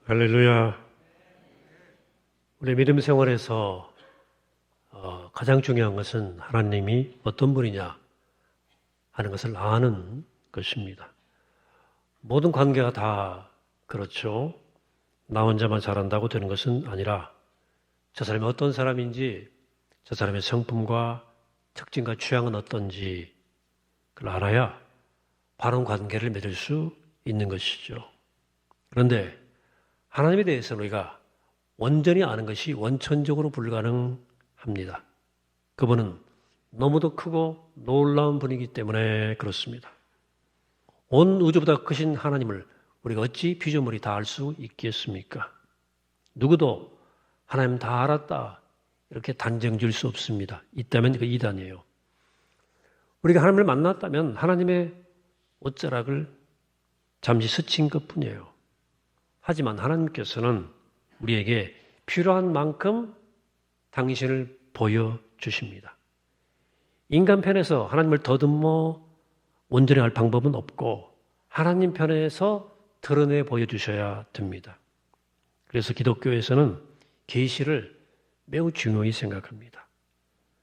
할렐루야. 우리 믿음 생활에서 가장 중요한 것은 하나님이 어떤 분이냐 하는 것을 아는 것입니다. 모든 관계가 다 그렇죠. 나 혼자만 잘한다고 되는 것은 아니라 저 사람이 어떤 사람인지, 저 사람의 성품과 특징과 취향은 어떤지 그걸 알아야 바른 관계를 맺을 수 있는 것이죠. 그런데 하나님에 대해서는 우리가 온전히 아는 것이 원천적으로 불가능합니다. 그분은 너무도 크고 놀라운 분이기 때문에 그렇습니다. 온 우주보다 크신 하나님을 우리가 어찌 피조물이 다 알 수 있겠습니까? 누구도 하나님 다 알았다 이렇게 단정 지을 수 없습니다. 있다면 그 이단이에요. 우리가 하나님을 만났다면 하나님의 옷자락을 잠시 스친 것뿐이에요. 하지만 하나님께서는 우리에게 필요한 만큼 당신을 보여주십니다. 인간 편에서 하나님을 더듬어 온전히 알 방법은 없고 하나님 편에서 드러내 보여주셔야 됩니다. 그래서 기독교에서는 계시를 매우 중요히 생각합니다.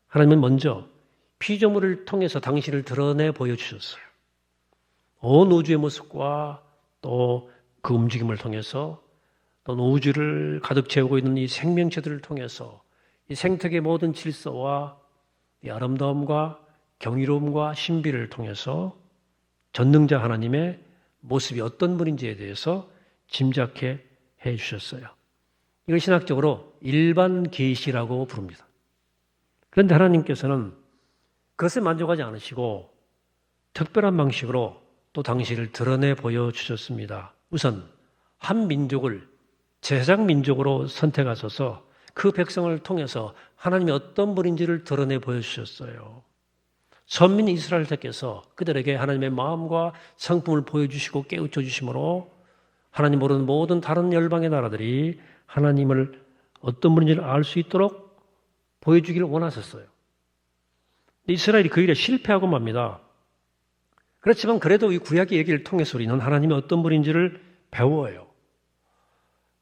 하나님은 먼저 피조물을 통해서 당신을 드러내 보여주셨어요. 온 우주의 모습과 또 그 움직임을 통해서 또 우주를 가득 채우고 있는 이 생명체들을 통해서 이 생태계 모든 질서와 이 아름다움과 경이로움과 신비를 통해서 전능자 하나님의 모습이 어떤 분인지에 대해서 짐작해 해 주셨어요. 이걸 신학적으로 일반 계시라고 부릅니다. 그런데 하나님께서는 그것에 만족하지 않으시고 특별한 방식으로 또 당신을 드러내 보여주셨습니다. 우선 한 민족을 제사장 민족으로 선택하셔서 그 백성을 통해서 하나님이 어떤 분인지를 드러내 보여주셨어요. 선민 이스라엘께서 그들에게 하나님의 마음과 성품을 보여주시고 깨우쳐 주심으로 하나님 모르는 모든 다른 열방의 나라들이 하나님을 어떤 분인지를 알 수 있도록 보여주기를 원하셨어요. 이스라엘이 그 일에 실패하고 맙니다. 그렇지만 그래도 이 구약의 얘기를 통해서 우리는 하나님이 어떤 분인지를 배워요.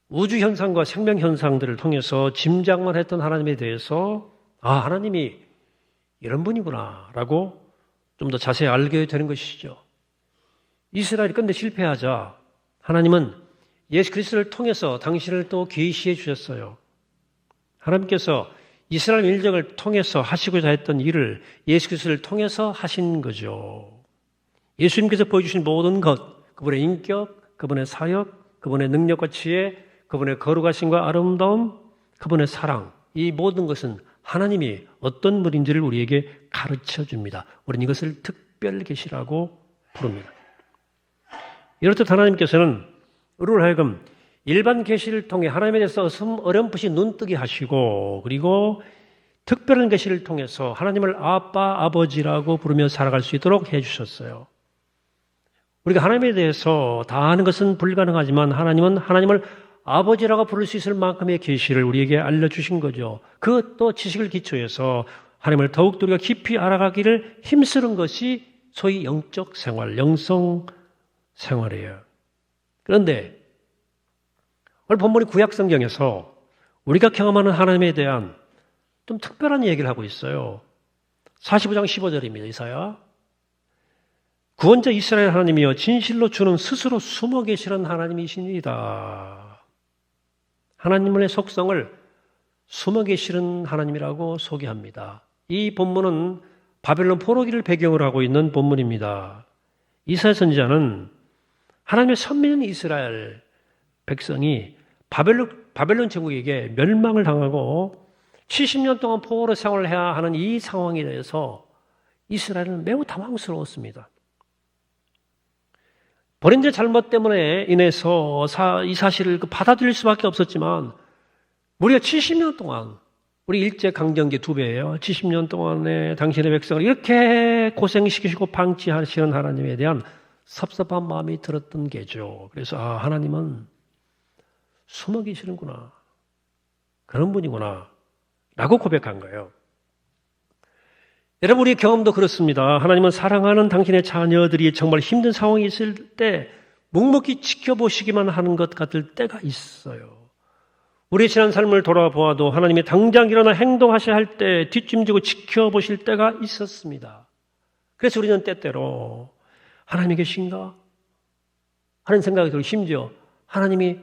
우주 현상과 생명 현상들을 통해서 짐작만 했던 하나님에 대해서 하나님이 이런 분이구나 라고 좀 더 자세히 알게 되는 것이죠. 이스라엘이 끝내 실패하자 하나님은 예수 그리스도를 통해서 당신을 또 계시해 주셨어요. 하나님께서 이스라엘 민족을 통해서 하시고자 했던 일을 예수 그리스도를 통해서 하신 거죠. 예수님께서 보여주신 모든 것, 그분의 인격, 그분의 사역, 그분의 능력과 지혜, 그분의 거룩하심과 아름다움, 그분의 사랑, 이 모든 것은 하나님이 어떤 분인지를 우리에게 가르쳐 줍니다. 우리는 이것을 특별 계시라고 부릅니다. 이렇듯 하나님께서는 우리를 하여금 일반 계시를 통해 하나님에 대해서 어렴풋이 눈뜨게 하시고 그리고 특별한 계시를 통해서 하나님을 아빠, 아버지라고 부르며 살아갈 수 있도록 해주셨어요. 우리가 하나님에 대해서 다 아는 것은 불가능하지만 하나님은 하나님을 아버지라고 부를 수 있을 만큼의 계시를 우리에게 알려주신 거죠. 그것도 지식을 기초해서 하나님을 더욱더 우리가 깊이 알아가기를 힘쓰는 것이 소위 영적 생활, 영성 생활이에요. 그런데 오늘 본문이 구약 성경에서 우리가 경험하는 하나님에 대한 좀 특별한 얘기를 하고 있어요. 45장 15절입니다. 이사야. 구원자 이스라엘 하나님이여 진실로 주는 스스로 숨어 계시는 하나님이시니이다. 하나님의 속성을 숨어 계시는 하나님이라고 소개합니다. 이 본문은 바벨론 포로기를 배경으로 하고 있는 본문입니다. 이사야 선지자는 하나님의 선민인 이스라엘 백성이 바벨론 제국에게 멸망을 당하고 70년 동안 포로로 생활을 해야 하는 이 상황에 대해서 이스라엘은 매우 당황스러웠습니다. 본인들의 잘못 때문에 인해서 이 사실을 받아들일 수밖에 없었지만 무려 70년 동안 우리 일제강점기 2배예요. 70년 동안에 당신의 백성을 이렇게 고생시키시고 방치하시는 하나님에 대한 섭섭한 마음이 들었던 게죠. 그래서 하나님은 숨어 계시는구나. 그런 분이구나. 라고 고백한 거예요. 여러분, 우리의 경험도 그렇습니다. 하나님은 사랑하는 당신의 자녀들이 정말 힘든 상황이 있을 때 묵묵히 지켜보시기만 하는 것 같을 때가 있어요. 우리 지난 삶을 돌아보아도 하나님이 당장 일어나 행동하셔야 할 때 뒷짐지고 지켜보실 때가 있었습니다. 그래서 우리는 때때로 하나님이 계신가 하는 생각이 들고 심지어 하나님이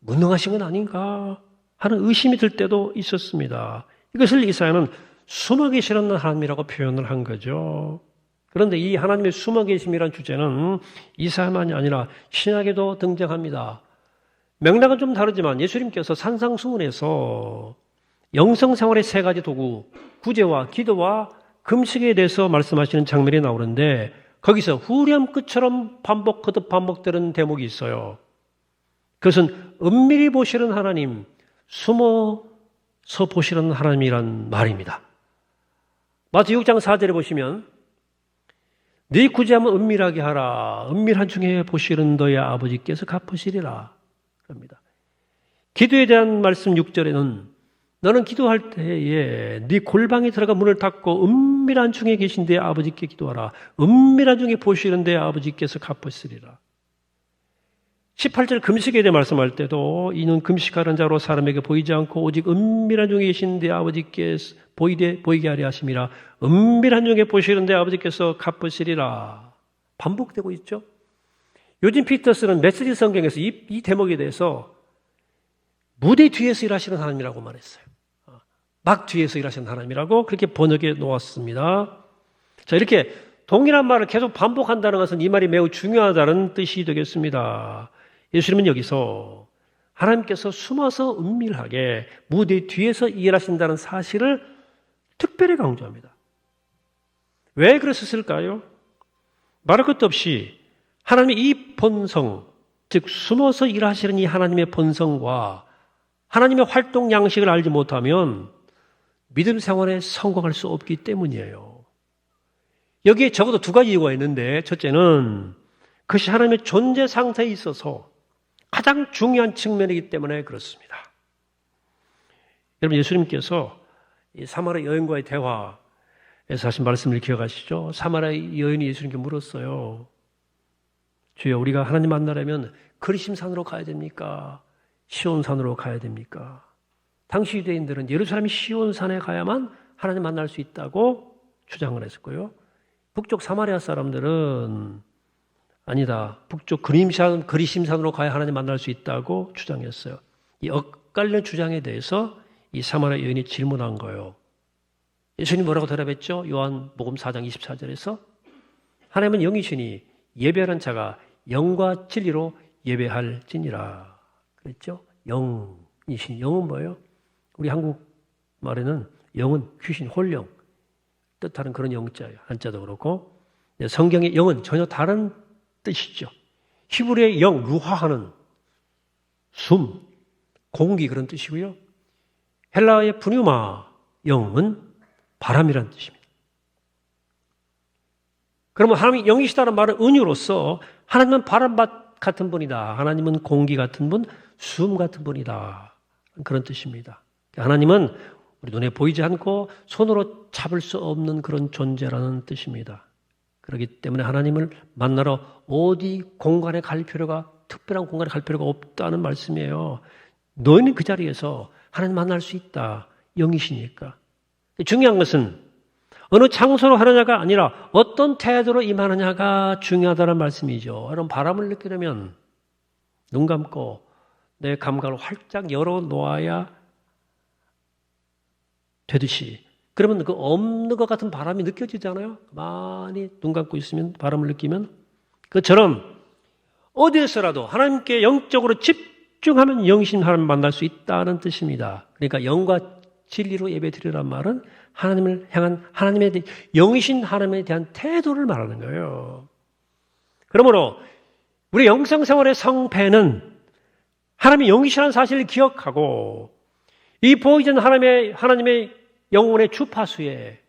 무능하신 건 아닌가 하는 의심이 들 때도 있었습니다. 이것을 이사야는 숨어 계시는 하나님이라고 표현을 한 거죠. 그런데 이 하나님의 숨어 계심이라는 주제는 이사야만이 아니라 신약에도 등장합니다. 맥락은 좀 다르지만 예수님께서 산상수훈에서 영성생활의 세 가지 도구, 구제와 기도와 금식에 대해서 말씀하시는 장면이 나오는데 거기서 후렴 끝처럼 거듭 반복되는 대목이 있어요. 그것은 은밀히 보시는 하나님, 숨어서 보시는 하나님이란 말입니다. 마태 6장 4절에 보시면 네 구제하면 은밀하게 하라. 은밀한 중에 보시는 너의 아버지께서 갚으시리라. 그럽니다. 기도에 대한 말씀 6절에는 너는 기도할 때에 네 골방에 들어가 문을 닫고 은밀한 중에 계신 네 아버지께 기도하라. 은밀한 중에 보시는 네 아버지께서 갚으시리라. 18절 금식에 대해 말씀할 때도 이는 금식하는 자로 사람에게 보이지 않고 오직 은밀한 중에 계신 네 아버지께서 보이게 하려 하심이라. 은밀한 중에 보시는 네 아버지께서 갚으시리라. 반복되고 있죠. 요즘 피터스는 메시지 성경에서 이 대목에 대해서 무대 뒤에서 일하시는 하나님이라고 말했어요. 막 뒤에서 일하시는 하나님이라고 그렇게 번역해 놓았습니다. 자, 이렇게 동일한 말을 계속 반복한다는 것은 이 말이 매우 중요하다는 뜻이 되겠습니다. 예수님은 여기서 하나님께서 숨어서 은밀하게 무대 뒤에서 일하신다는 사실을 특별히 강조합니다. 왜 그랬을까요? 말할 것도 없이 하나님의 이 본성, 즉 숨어서 일하시는 이 하나님의 본성과 하나님의 활동 양식을 알지 못하면 믿음 생활에 성공할 수 없기 때문이에요. 여기에 적어도 두 가지 이유가 있는데 첫째는 그것이 하나님의 존재 상태에 있어서 가장 중요한 측면이기 때문에 그렇습니다. 여러분 예수님께서 이 사마리아 여인과의 대화에서 하신 말씀을 기억하시죠? 사마리아 여인이 예수님께 물었어요. 주여 우리가 하나님 만나려면 그리심산으로 가야 됩니까? 시온산으로 가야 됩니까? 당시 유대인들은 예루살렘 시온산에 가야만 하나님 만날 수 있다고 주장을 했었고요. 북쪽 사마리아 사람들은 아니다. 북쪽 그리심산으로 가야 하나님 만날 수 있다고 주장했어요. 이 엇갈린 주장에 대해서 이 사마리아 여인이 질문한 거예요. 예수님 뭐라고 대답했죠? 요한복음 4장 24절에서 하나님은 영이시니 예배하는 자가 영과 진리로 예배할지니라 그랬죠? 영이신 영은 뭐예요? 우리 한국 말에는 영은 귀신, 홀영 뜻하는 그런 영자예요. 한자도 그렇고 성경의 영은 전혀 다른 뜻이죠. 히브리의 영, 루하하는 숨, 공기 그런 뜻이고요. 헬라어의 푸뉴마 영은 바람이라는 뜻입니다. 그러면 하나님이 영이시다는 말은 은유로서 하나님은 바람 같은 분이다. 하나님은 공기 같은 분, 숨 같은 분이다. 그런 뜻입니다. 하나님은 우리 눈에 보이지 않고 손으로 잡을 수 없는 그런 존재라는 뜻입니다. 그렇기 때문에 하나님을 만나러 어디 공간에 갈 필요가, 특별한 공간에 갈 필요가 없다는 말씀이에요. 너희는 그 자리에서 하나님 만날 수 있다. 영이시니까. 중요한 것은 어느 장소로 하느냐가 아니라 어떤 태도로 임하느냐가 중요하다는 말씀이죠. 여러분 바람을 느끼려면 눈 감고 내 감각을 활짝 열어놓아야 되듯이 그러면 그 없는 것 같은 바람이 느껴지잖아요. 많이 눈 감고 있으면 바람을 느끼면 그처럼 어디에서라도 하나님께 영적으로 집중하면 영이신 하나님을 만날 수 있다는 뜻입니다. 그러니까 영과 진리로 예배드리라는 말은 하나님을 향한 하나님에 대한 영이신 하나님에 대한 태도를 말하는 거예요. 그러므로 우리 영성생활의 성패는 하나님의 영이시라는 사실을 기억하고 이 보이지 않는 하나님의 영혼의 주파수에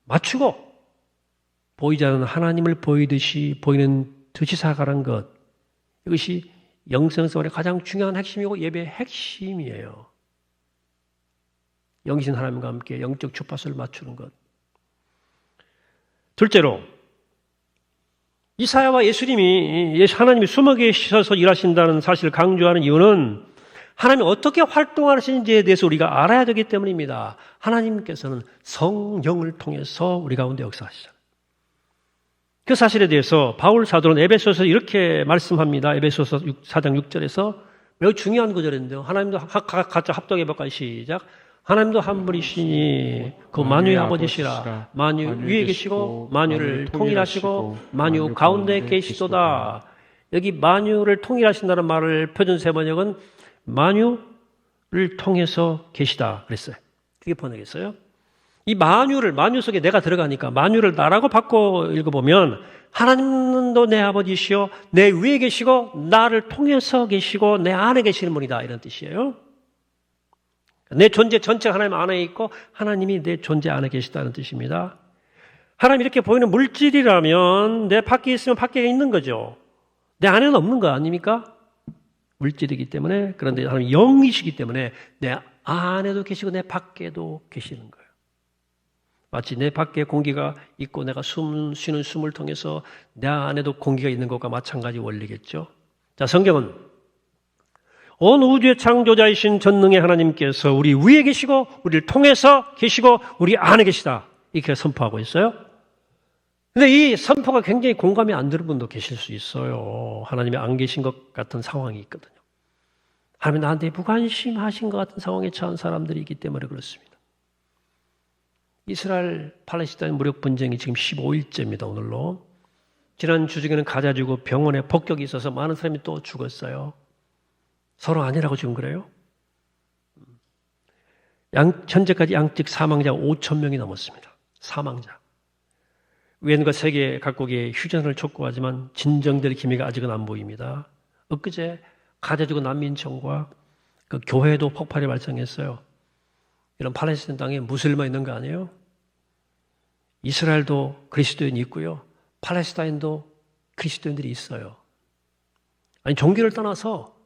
맞추고 보이지 않는 하나님을 보이는 듯이 살아가는 것 이것이 영성생활의 가장 중요한 핵심이고 예배의 핵심이에요. 영이신 하나님과 함께 영적 주파수를 맞추는 것. 둘째로 이사야와 예수님이 하나님이 숨어 계셔서 일하신다는 사실을 강조하는 이유는 하나님이 어떻게 활동하시는지에 대해서 우리가 알아야 되기 때문입니다. 하나님께서는 성령을 통해서 우리 가운데 역사하시잖아요. 그 사실에 대해서 바울 사도는 에베소서 이렇게 말씀합니다. 에베소서 4장 6절에서 매우 중요한 구절인데요. 하나님도 각자 합독해볼까요? 시작. 하나님도 한 분이시니 그 만유의 아버지시라. 만유 위에 계시고 만유를 통일하시고 만유 가운데 계시도다. 여기 만유를 통일하신다는 말을 표준세 번역은 만유를 통해서 계시다 그랬어요. 그게 번역했어요. 이 만유 속에 내가 들어가니까 만유를 나라고 바꿔 읽어보면 하나님도 내 아버지시요 내 위에 계시고 나를 통해서 계시고 내 안에 계시는 분이다 이런 뜻이에요. 내 존재 전체가 하나님 안에 있고 하나님이 내 존재 안에 계시다는 뜻입니다. 하나님 이렇게 보이는 물질이라면 내 밖에 있으면 밖에 있는 거죠. 내 안에는 없는 거 아닙니까? 물질이기 때문에. 그런데 하나님 영이시기 때문에 내 안에도 계시고 내 밖에도 계시는 거예요. 마치 내 밖에 공기가 있고 내가 쉬는 숨을 통해서 내 안에도 공기가 있는 것과 마찬가지 원리겠죠. 자, 성경은 온 우주의 창조자이신 전능의 하나님께서 우리 위에 계시고 우리를 통해서 계시고 우리 안에 계시다 이렇게 선포하고 있어요. 근데 이 선포가 굉장히 공감이 안 되는 분도 계실 수 있어요. 하나님이 안 계신 것 같은 상황이 있거든요. 하나님이 나한테 무관심하신 것 같은 상황에 처한 사람들이 있기 때문에 그렇습니다. 이스라엘 팔레스타인 무력 분쟁이 지금 15일째입니다. 오늘로. 지난 주 중에는 가자지구 병원에 폭격이 있어서 많은 사람이 또 죽었어요. 서로 아니라고 지금 그래요? 현재까지 양측 사망자가 5천 명이 넘었습니다. 사망자. 유엔과 세계 각국의 휴전을 촉구하지만 진정될 기미가 아직은 안 보입니다. 엊그제 가자지구 난민청과 그 교회도 폭발이 발생했어요. 이런 팔레스타인 땅에 무슬만 있는 거 아니에요? 이스라엘도 그리스도인이 있고요. 팔레스타인도 그리스도인들이 있어요. 아니 종교를 떠나서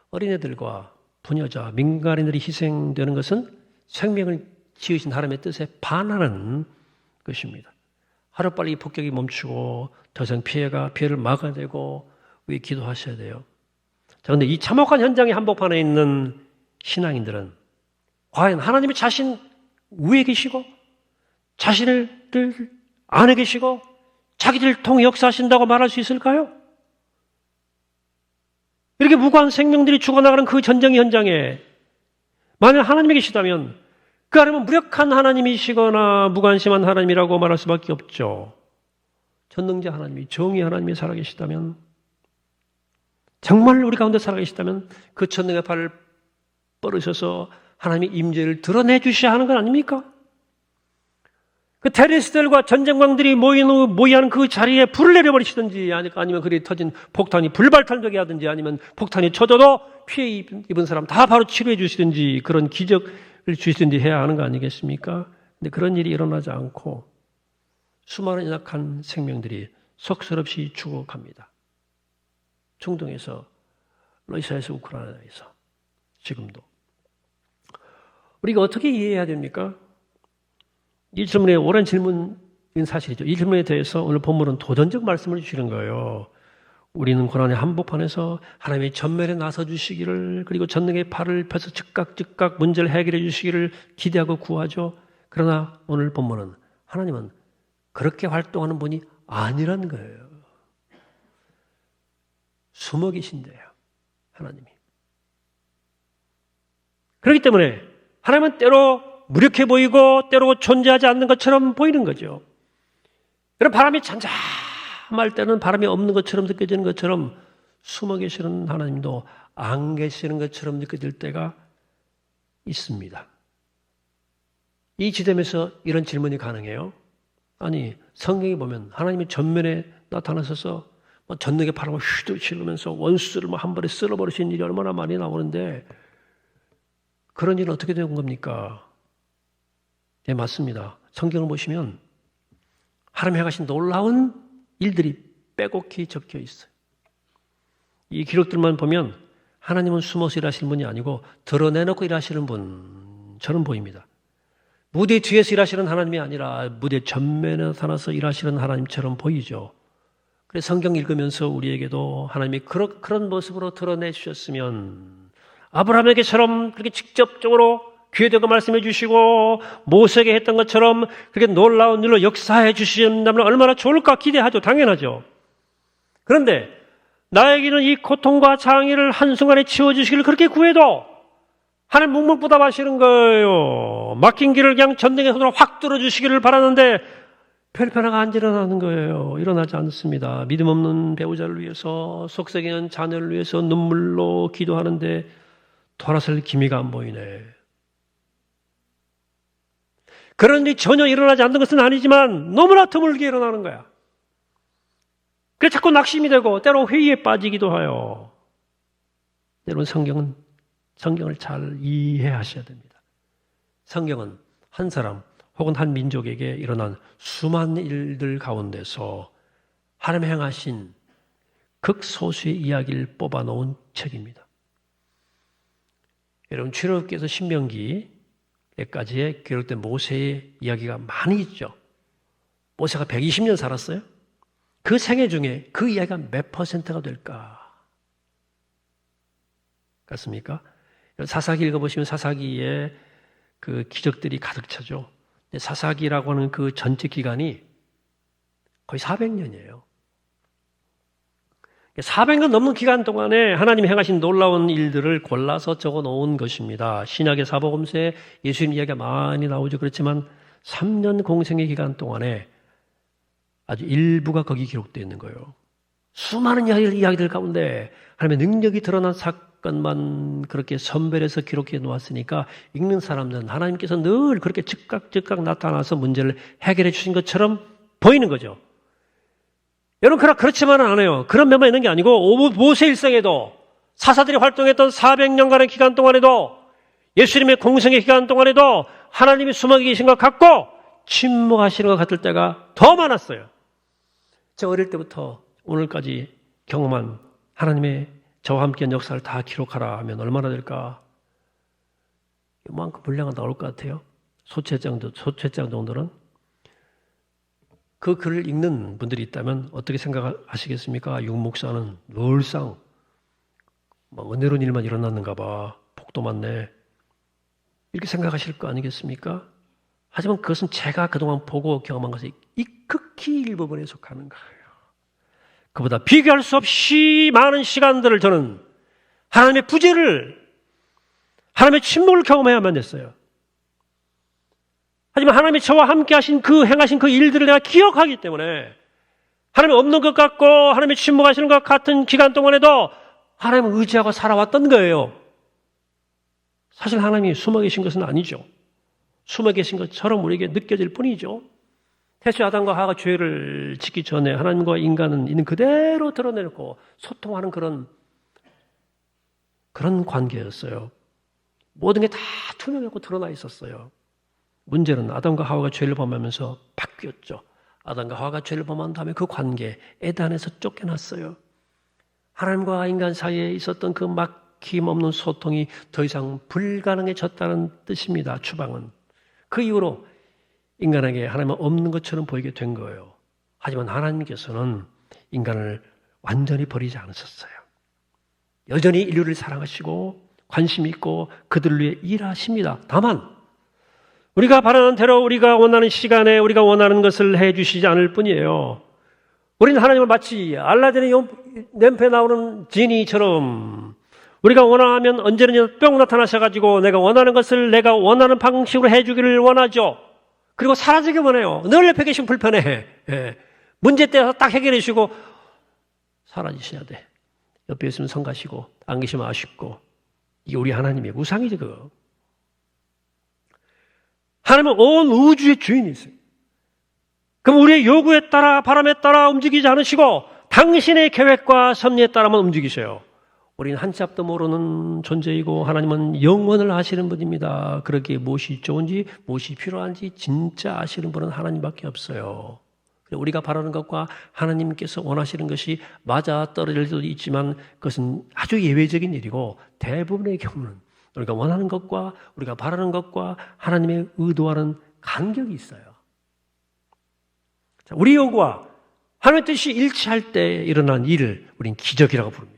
어린애들과 부녀자, 민간인들이 희생되는 것은 생명을 지으신 하나님의 뜻에 반하는 것입니다. 하루빨리 폭격이 멈추고 더 이상 피해를 막아야 되고 우리 기도하셔야 돼요. 자, 그런데 이 참혹한 현장의 한복판에 있는 신앙인들은 과연 하나님이 자신 위에 계시고 자신을 안에 계시고 자기들 통해 역사하신다고 말할 수 있을까요? 이렇게 무고한 생명들이 죽어나가는 그 전쟁의 현장에 만약 하나님이 계시다면 그 하나님은 무력한 하나님이시거나 무관심한 하나님이라고 말할 수밖에 없죠. 전능자 하나님이 정의 하나님이 살아계시다면 정말 우리 가운데 살아계시다면 그 전능의 발을 뻗으셔서 하나님의 임재를 드러내 주셔야 하는 건 아닙니까? 그 테러리스트들과 전쟁광들이 모이하는 그 자리에 불을 내려버리시든지 아니면 그리 터진 폭탄이 불발탄되게 하든지 아니면 폭탄이 쳐져도 피해 입은 사람 다 바로 치료해 주시든지 그런 기적을 주시든지 해야 하는 거 아니겠습니까? 근데 그런 일이 일어나지 않고 수많은 연약한 생명들이 속설없이 죽어갑니다. 중동에서, 러시아에서, 우크라이나에서 지금도. 우리가 어떻게 이해해야 됩니까? 이 질문에 오랜 질문인 사실이죠. 이 질문에 대해서 오늘 본문은 도전적 말씀을 주시는 거예요. 우리는 고난의 한복판에서 하나님의 전면에 나서 주시기를 그리고 전능의 팔을 펴서 즉각 문제를 해결해 주시기를 기대하고 구하죠. 그러나 오늘 본문은 하나님은 그렇게 활동하는 분이 아니란 거예요. 숨어 계신데요. 하나님이. 그렇기 때문에 하나님은 때로 무력해 보이고 때로 존재하지 않는 것처럼 보이는 거죠. 그럼 바람이 잠잠할 때는 바람이 없는 것처럼 느껴지는 것처럼 숨어 계시는 하나님도 안 계시는 것처럼 느껴질 때가 있습니다. 이 지점에서 이런 질문이 가능해요. 아니 성경에 보면 하나님이 전면에 나타나셔서 전능의 바람을 휘두르면서 원수를 한 번에 쓸어버리신 일이 얼마나 많이 나오는데 그런 일은 어떻게 된 겁니까? 네, 맞습니다. 성경을 보시면 하나님이 행하신 놀라운 일들이 빼곡히 적혀 있어요. 이 기록들만 보면 하나님은 숨어서 일하시는 분이 아니고 드러내놓고 일하시는 분처럼 보입니다. 무대 뒤에서 일하시는 하나님이 아니라 무대 전면에 나타나서 일하시는 하나님처럼 보이죠. 그래서 성경 읽으면서 우리에게도 하나님이 그런 모습으로 드러내 주셨으면 아브라함에게처럼 그렇게 직접적으로 귀에 대고 말씀해 주시고 모세에게 했던 것처럼 그렇게 놀라운 일로 역사해 주신다면 얼마나 좋을까 기대하죠. 당연하죠. 그런데 나에게는 이 고통과 장애를 한순간에 치워주시기를 그렇게 구해도 하나님 묵묵부답하시는 거예요. 막힌 길을 그냥 전등의 손으로 확 뚫어주시기를 바라는데 별 변화가 안 일어나는 거예요. 일어나지 않습니다. 믿음 없는 배우자를 위해서, 속썩이는 자녀를 위해서 눈물로 기도하는데 돌아설 기미가 안 보이네. 그런 일이 전혀 일어나지 않는 것은 아니지만 너무나 드물게 일어나는 거야. 그래서 자꾸 낙심이 되고 때로 회의에 빠지기도 해요. 여러분, 성경을 잘 이해하셔야 됩니다. 성경은 한 사람 혹은 한 민족에게 일어난 수많은 일들 가운데서 하나님 행하신 극소수의 이야기를 뽑아놓은 책입니다. 여러분, 출애굽기에서 신명기에까지의 기록된 모세의 이야기가 많이 있죠. 모세가 120년 살았어요. 그 생애 중에 그 이야기가 몇 퍼센트가 될까? 같습니까? 사사기 읽어보시면 사사기에 그 기적들이 가득 차죠. 사사기라고 하는 그 전체 기간이 거의 400년이에요. 400년 넘는 기간 동안에 하나님이 행하신 놀라운 일들을 골라서 적어 놓은 것입니다. 신약의 사복음서에 예수님 이야기가 많이 나오죠. 그렇지만 3년 공생의 기간 동안에 아주 일부가 거기 기록되어 있는 거예요. 수많은 이야기들 가운데 하나님의 능력이 드러난 사건만 그렇게 선별해서 기록해 놓았으니까 읽는 사람들은 하나님께서 늘 그렇게 즉각 나타나서 문제를 해결해 주신 것처럼 보이는 거죠. 여러분, 그렇지만은 않아요. 그런 면만 있는 게 아니고 모세 일생에도 사사들이 활동했던 400년간의 기간 동안에도 예수님의 공생의 기간 동안에도 하나님이 숨어 계신 것 같고 침묵하시는 것 같을 때가 더 많았어요. 제가 어릴 때부터 오늘까지 경험한 하나님의 저와 함께한 역사를 다 기록하라 하면 얼마나 될까? 이만큼 분량은 나올 것 같아요. 소체장 정도는. 그 글을 읽는 분들이 있다면 어떻게 생각하시겠습니까? 육 목사는 늘상 은혜로운 일만 일어났는가 봐. 복도 많네. 이렇게 생각하실 거 아니겠습니까? 하지만 그것은 제가 그동안 보고 경험한 것이 이 극히 일부분에 속하는 거예요. 그보다 비교할 수 없이 많은 시간들을 저는 하나님의 부재를, 하나님의 침묵을 경험해야만 했어요. 하지만 하나님이 저와 함께 행하신 그 일들을 내가 기억하기 때문에 하나님이 없는 것 같고 하나님이 침묵하시는 것 같은 기간 동안에도 하나님을 의지하고 살아왔던 거예요. 사실 하나님이 숨어 계신 것은 아니죠. 숨어 계신 것처럼 우리에게 느껴질 뿐이죠. 태초에 아담과 하와가 죄를 짓기 전에 하나님과 인간은 있는 그대로 드러내놓고 소통하는 그런 관계였어요. 모든 게 다 투명하고 드러나 있었어요. 문제는 아담과 하와가 죄를 범하면서 바뀌었죠. 아담과 하와가 죄를 범한 다음에 그 관계, 에덴에서 쫓겨났어요. 하나님과 인간 사이에 있었던 그 막힘 없는 소통이 더 이상 불가능해졌다는 뜻입니다. 추방은. 그 이후로 인간에게 하나님은 없는 것처럼 보이게 된 거예요. 하지만 하나님께서는 인간을 완전히 버리지 않으셨어요. 여전히 인류를 사랑하시고 관심 있고 그들을 위해 일하십니다. 다만 우리가 바라는 대로 우리가 원하는 시간에 우리가 원하는 것을 해주시지 않을 뿐이에요. 우리는 하나님을 마치 알라딘의 램프에 나오는 지니처럼 우리가 원하면 언제든지 뿅 나타나셔가지고 내가 원하는 것을 내가 원하는 방식으로 해주기를 원하죠. 그리고 사라지기 원해요. 늘 옆에 계시면 불편해. 예. 문제 때서 딱 해결해 주시고 사라지셔야 돼. 옆에 있으면 성가시고 안 계시면 아쉽고. 이게 우리 하나님의 우상이죠. 그거. 하나님은 온 우주의 주인이세요. 그럼 우리의 요구에 따라 바람에 따라 움직이지 않으시고 당신의 계획과 섭리에 따라만 움직이셔요. 우리는 한 치 앞도 모르는 존재이고 하나님은 영원을 아시는 분입니다. 그렇게 무엇이 좋은지 무엇이 필요한지 진짜 아시는 분은 하나님밖에 없어요. 우리가 바라는 것과 하나님께서 원하시는 것이 맞아 떨어질 수도 있지만 그것은 아주 예외적인 일이고 대부분의 경우는 우리가 원하는 것과 우리가 바라는 것과 하나님의 의도와는 간격이 있어요. 우리 요구와 하나님의 뜻이 일치할 때 일어난 일을 우린 기적이라고 부릅니다.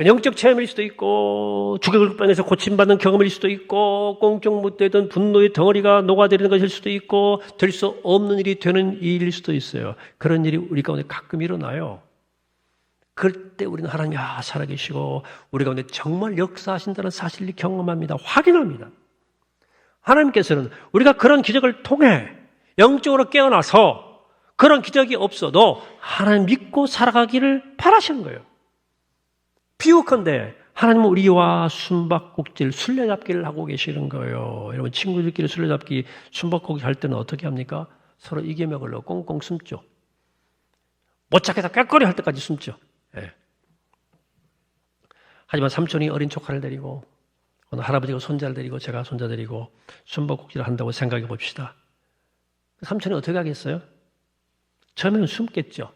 영적 체험일 수도 있고 주객을병에서 고침받는 경험일 수도 있고 꽁쩍 못되던 분노의 덩어리가 녹아내리는 것일 수도 있고 될 수 없는 일이 되는 일일 수도 있어요. 그런 일이 우리 가운데 가끔 일어나요. 그럴 때 우리는 하나님이 살아계시고 우리 가운데 정말 역사하신다는 사실을 경험합니다. 확인합니다. 하나님께서는 우리가 그런 기적을 통해 영적으로 깨어나서 그런 기적이 없어도 하나님 믿고 살아가기를 바라시는 거예요. 비유컨대 하나님은 우리와 숨바꼭질, 술래잡기를 하고 계시는 거예요. 여러분 친구들끼리 술래잡기, 숨바꼭질 할 때는 어떻게 합니까? 서로 이겨먹으려고 꽁꽁 숨죠. 못 찾겠다 깍거리 할 때까지 숨죠. 예. 하지만 삼촌이 어린 조카를 데리고 오늘 할아버지가 손자를 데리고 제가 손자 데리고 숨바꼭질을 한다고 생각해 봅시다. 삼촌이 어떻게 하겠어요? 처음에는 숨겠죠.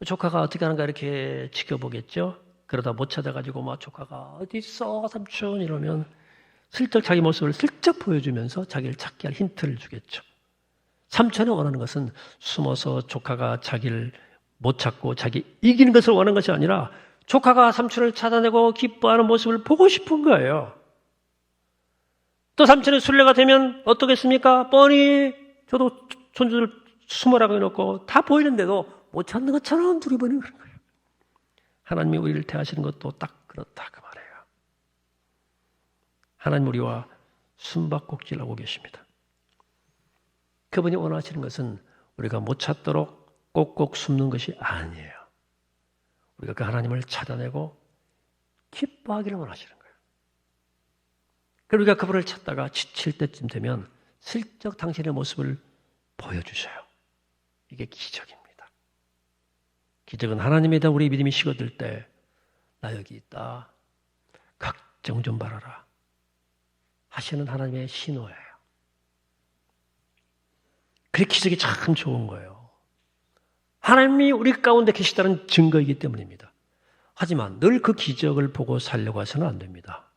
조카가 어떻게 하는가 이렇게 지켜보겠죠. 그러다 못 찾아가지고 막 조카가 어디 있어 삼촌 이러면 슬쩍 자기 모습을 슬쩍 보여주면서 자기를 찾게 할 힌트를 주겠죠. 삼촌이 원하는 것은 숨어서 조카가 자기를 못 찾고 자기 이기는 것을 원하는 것이 아니라 조카가 삼촌을 찾아내고 기뻐하는 모습을 보고 싶은 거예요. 또 삼촌의 순례가 되면 어떻겠습니까? 뻔히 저도 손주들 숨어라고 해놓고 다 보이는데도 못 찾는 것처럼 두려워하는 거예요. 하나님이 우리를 대하시는 것도 딱 그렇다 그 말이에요. 하나님 우리와 숨바꼭질하고 계십니다. 그분이 원하시는 것은 우리가 못 찾도록 꼭꼭 숨는 것이 아니에요. 우리가 그 하나님을 찾아내고 기뻐하기를 원하시는 거예요. 그리고 우리가 그분을 찾다가 지칠 때쯤 되면 슬쩍 당신의 모습을 보여주셔요. 이게 기적입니다. 기적은 하나님에다 우리 믿음이 식어들 때 나 여기 있다. 걱정 좀 말아라. 하시는 하나님의 신호예요. 그게 기적이 참 좋은 거예요. 하나님이 우리 가운데 계시다는 증거이기 때문입니다. 하지만 늘 그 기적을 보고 살려고 해서는 안 됩니다.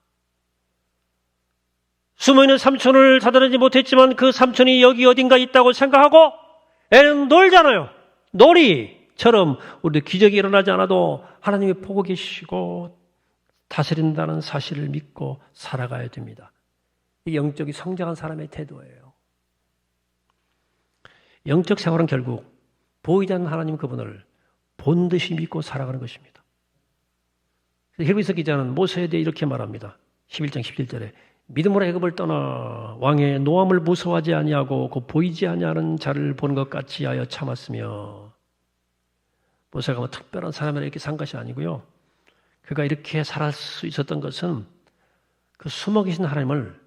숨어있는 삼촌을 찾아내지 못했지만 그 삼촌이 여기 어딘가 있다고 생각하고 애는 놀잖아요. 놀이처럼 우리도 기적이 일어나지 않아도 하나님이 보고 계시고 다스린다는 사실을 믿고 살아가야 됩니다. 이 영적이 성장한 사람의 태도예요. 영적 생활은 결국 보이지 않는 하나님 그분을 본듯이 믿고 살아가는 것입니다. 히브리서 기자는 모세에 대해 이렇게 말합니다. 11장 17절에 믿음으로 애굽을 떠나 왕의 노함을 무서워하지 아니하고 그 보이지 아니하는 자를 보는 것 같이 하여 참았으며 모세가 뭐 특별한 사람이라 이렇게 산 것이 아니고요. 그가 이렇게 살아갈 수 있었던 것은 그 숨어 계신 하나님을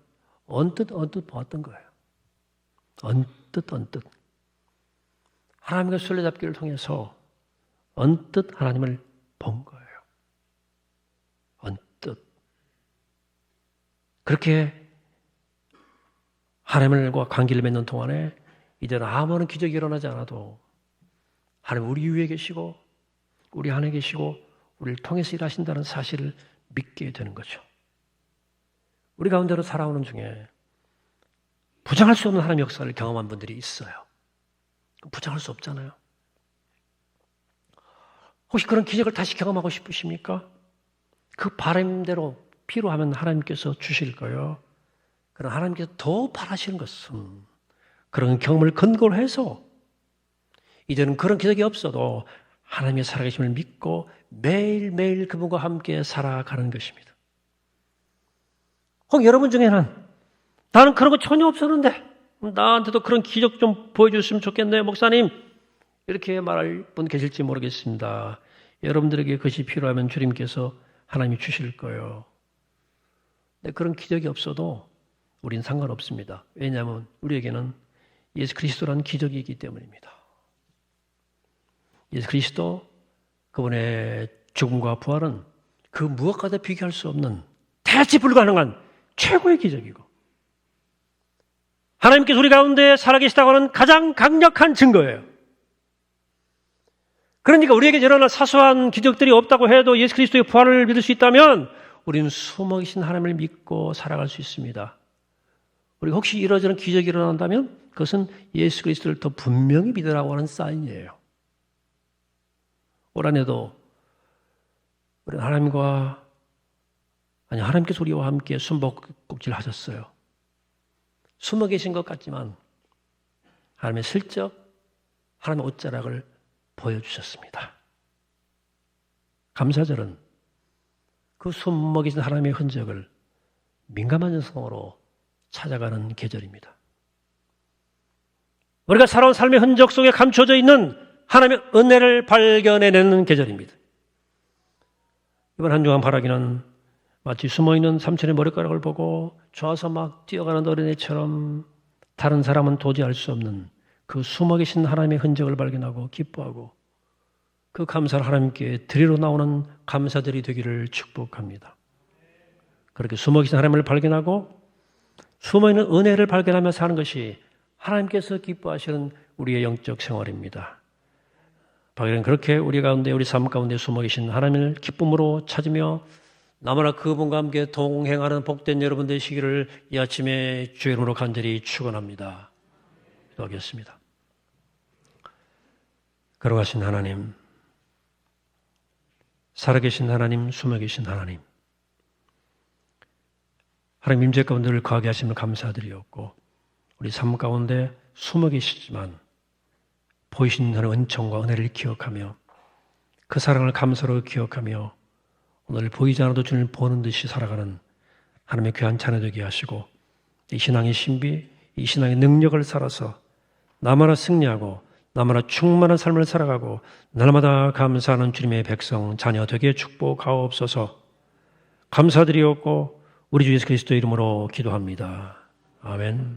언뜻 보았던 거예요. 언뜻. 하나님과 술래잡기를 통해서 언뜻 하나님을 본 거예요. 언뜻. 그렇게 하나님과 관계를 맺는 동안에 이제는 아무런 기적이 일어나지 않아도 하나님 우리 위에 계시고 우리 안에 계시고 우리를 통해서 일하신다는 사실을 믿게 되는 거죠. 우리 가운데로 살아오는 중에 부정할 수 없는 하나님의 역사를 경험한 분들이 있어요. 부정할 수 없잖아요. 혹시 그런 기적을 다시 경험하고 싶으십니까? 그 바람대로 필요하면 하나님께서 주실 거예요. 그럼 하나님께서 더 바라시는 것은 그런 경험을 근거로 해서 이제는 그런 기적이 없어도 하나님의 살아계심을 믿고 매일매일 그분과 함께 살아가는 것입니다. 혹 여러분 중에는 나는 그런 거 전혀 없었는데 나한테도 그런 기적 좀 보여줬으면 좋겠네요. 목사님 이렇게 말할 분 계실지 모르겠습니다. 여러분들에게 그것이 필요하면 주님께서 하나님이 주실 거예요. 근데 그런 기적이 없어도 우린 상관없습니다. 왜냐하면 우리에게는 예수 그리스도라는 기적이 있기 때문입니다. 예수 그리스도 그분의 죽음과 부활은 그 무엇과도 비교할 수 없는 대체 불가능한 최고의 기적이고 하나님께서 우리 가운데 살아계시다고 하는 가장 강력한 증거예요. 그러니까 우리에게 일어날 사소한 기적들이 없다고 해도 예수 그리스도의 부활을 믿을 수 있다면 우리는 숨어 계신 하나님을 믿고 살아갈 수 있습니다. 우리가 혹시 이러저런 기적이 일어난다면 그것은 예수 그리스도를 더 분명히 믿으라고 하는 사인이에요. 올 한해도 우리 하나님께서 우리와 함께 숨바꼭질 하셨어요. 숨어 계신 것 같지만 하나님의 슬쩍 하나님의 옷자락을 보여주셨습니다. 감사절은 그 숨어 계신 하나님의 흔적을 민감한 영성으로 찾아가는 계절입니다. 우리가 살아온 삶의 흔적 속에 감춰져 있는 하나님의 은혜를 발견해내는 계절입니다. 이번 한 주간 바라기는 마치 숨어있는 삼촌의 머리카락을 보고 좋아서 막 뛰어가는 어린애처럼 다른 사람은 도저히 알 수 없는 그 숨어 계신 하나님의 흔적을 발견하고 기뻐하고 그 감사를 하나님께 드리러 나오는 감사들이 되기를 축복합니다. 그렇게 숨어 계신 하나님을 발견하고 숨어있는 은혜를 발견하며 사는 것이 하나님께서 기뻐하시는 우리의 영적 생활입니다. 바울은 그렇게 우리 가운데, 우리 삶 가운데 숨어 계신 하나님을 기쁨으로 찾으며 나무나 그분과 함께 동행하는 복된 여러분 되시기를 이 아침에 주의 이름으로 간절히 축원합니다. 기도하겠습니다. 걸어가신 하나님, 살아계신 하나님, 숨어계신 하나님, 하나님 임재 가운데 늘 거하게 하심을 감사드리었고 우리 삶 가운데 숨어 계시지만 보이시는 하나님의 은총과 은혜를 기억하며 그 사랑을 감사로 기억하며 오늘 보이지 않아도 주님을 보는 듯이 살아가는 하나님의 귀한 자녀 되게 하시고 이 신앙의 신비, 이 신앙의 능력을 살아서 나마다 승리하고 나마다 충만한 삶을 살아가고 날마다 감사하는 주님의 백성, 자녀 되게 축복하옵소서. 감사드리옵고 우리 주 예수 그리스도의 이름으로 기도합니다. 아멘.